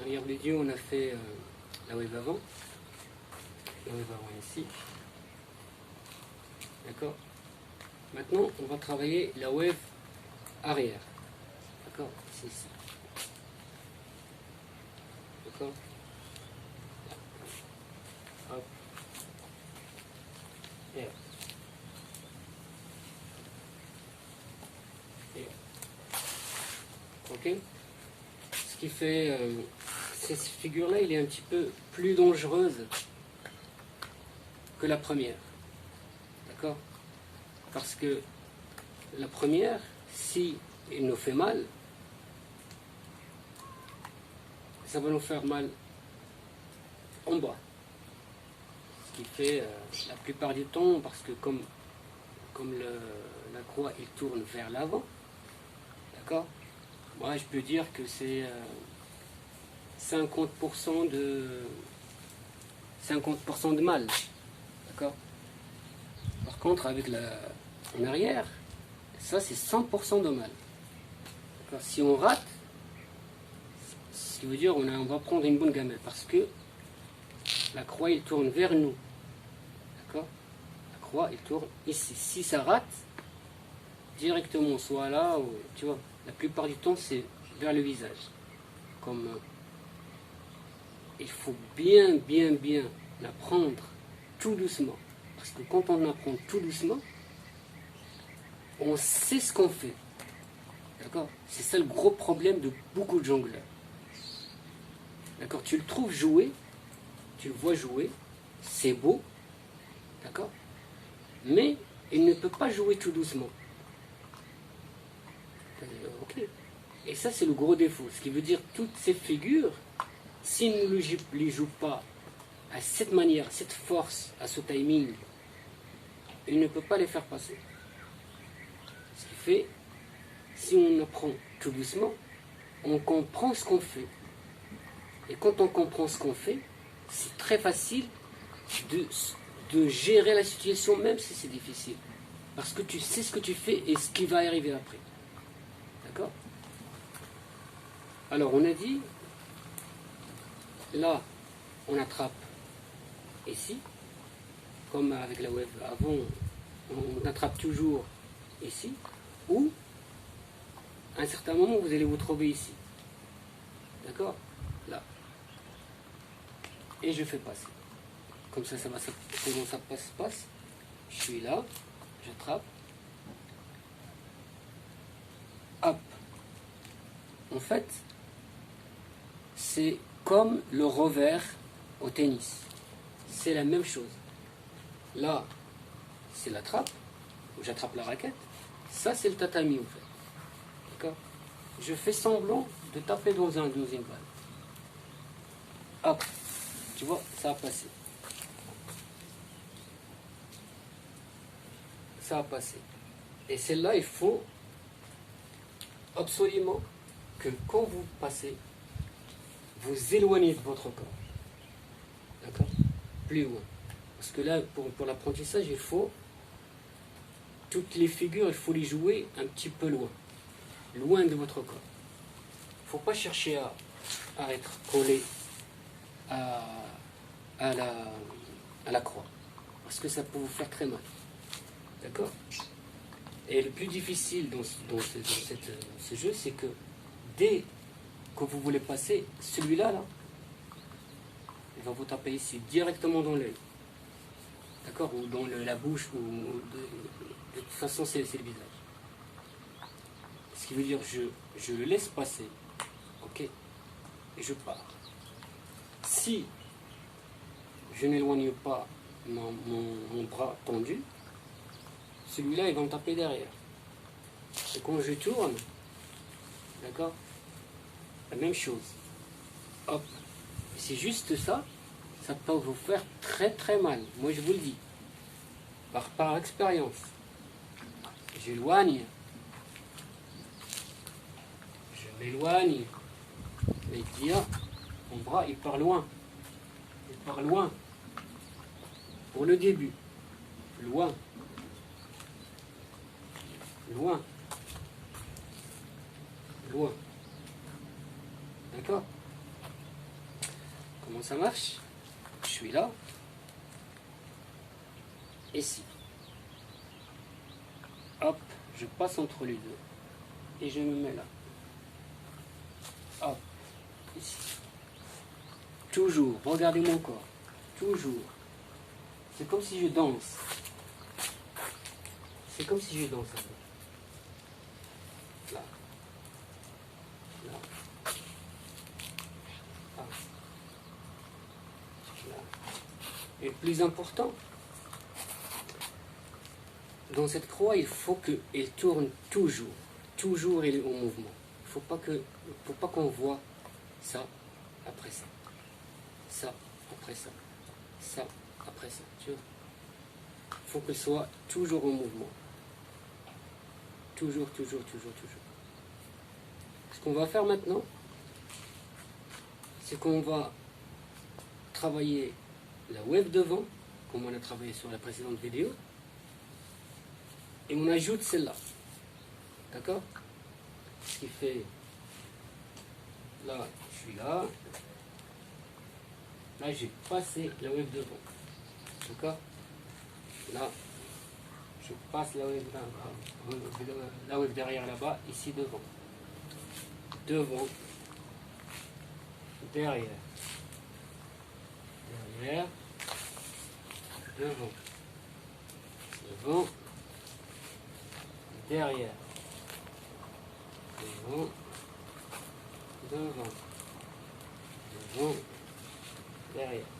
dernière vidéo, on a fait la wave avant. La wave avant ici. D'accord. Maintenant, on va travailler la wave arrière. D'accord. C'est ici. D'accord. Hop. Et hop. Et hop. Ok. Ce qui fait cette figure-là, il est un petit peu plus dangereuse que la première. D'accord. Parce que la première, si il nous fait mal, ça va nous faire mal en bas. Ce qui fait la plupart du temps, parce que comme la croix il tourne vers l'avant, d'accord, moi je peux dire que c'est 50% de mal, d'accord. Par contre avec en arrière, ça c'est 100% de mal. Si on rate, ce qui veut dire on va prendre une bonne gamelle parce que la croix il tourne vers nous, d'accord. La croix il tourne ici. Si ça rate, directement soit là, ou, tu vois, la plupart du temps c'est vers le visage. Comme il faut bien apprendre tout doucement, parce que quand on apprend tout doucement, on sait ce qu'on fait. D'accord. C'est ça le gros problème de beaucoup de jongleurs. D'accord. Tu le trouves jouer, tu le vois jouer, c'est beau, d'accord, mais il ne peut pas jouer tout doucement. Ok. Et ça c'est le gros défaut. Ce qui veut dire toutes ces figures, s'il ne les joue pas à cette manière, cette force, à ce timing, il ne peut pas les faire passer. Ce qui fait, si on apprend tout doucement, on comprend ce qu'on fait. Et quand on comprend ce qu'on fait, c'est très facile de gérer la situation, même si c'est difficile. Parce que tu sais ce que tu fais et ce qui va arriver après. D'accord. Alors, on a dit, là, on attrape ici, comme avec la wave avant, on attrape toujours ici, ou à un certain moment, vous allez vous trouver ici. D'accord. Là. Et je fais passer. Comme ça, comment ça passe. Je suis là, j'attrape. Hop. En fait, c'est comme le revers au tennis. C'est la même chose. Là, c'est la trappe, où j'attrape la raquette. Ça, c'est le tatami, en fait. D'accord. Je fais semblant de taper dans une balle. Hop. Tu vois, ça a passé. Ça a passé. Et celle-là, il faut absolument que quand vous passez, vous éloignez de votre corps. D'accord. Plus loin. Parce que là, pour l'apprentissage, il faut toutes les figures, il faut les jouer un petit peu loin. Loin de votre corps. Il ne faut pas chercher à être collé à la croix. Parce que ça peut vous faire très mal. D'accord. Et le plus difficile dans ce jeu, c'est que dès que vous voulez passer, celui-là, là, il va vous taper ici, directement dans l'œil. D'accord. Ou dans la bouche, ou de toute façon, c'est le visage. Ce qui veut dire, je le laisse passer. Ok. Et je pars. Si je n'éloigne pas mon bras tendu, celui-là, il va me taper derrière. Et quand je tourne, d'accord, la même chose. Hop. C'est juste ça, ça peut vous faire très mal. Moi, je vous le dis. Par expérience. J'éloigne. Je m'éloigne. Et il dit, ah, mon bras, il part loin. Il part loin. Pour le début. Loin. Loin. Loin. D'accord. Comment ça marche? Je suis là. Ici. Hop, je passe entre les deux. Et je me mets là. Hop, ici. Toujours, regardez mon corps. Toujours. C'est comme si je danse. C'est comme si je danse. Là. Là. Là. Là. Et le plus important, dans cette croix, il faut qu'elle tourne toujours. Toujours elle est en mouvement. Il faut pas qu'on voit ça après ça. Ça après ça. Ça après ça. Tu vois? Il faut qu'elle soit toujours en mouvement. Toujours, toujours, toujours, toujours. Ce qu'on va faire maintenant, c'est qu'on va travailler la wave devant, comme on a travaillé sur la précédente vidéo, et on ajoute celle-là. D'accord? Ce qui fait, là, je suis là. Là, j'ai passé la wave devant. D'accord? Là, je passe la wave derrière là-bas, ici devant. Devant. Derrière. Derrière. Devant. Devant. Derrière. Devant. Devant. Devant. Derrière.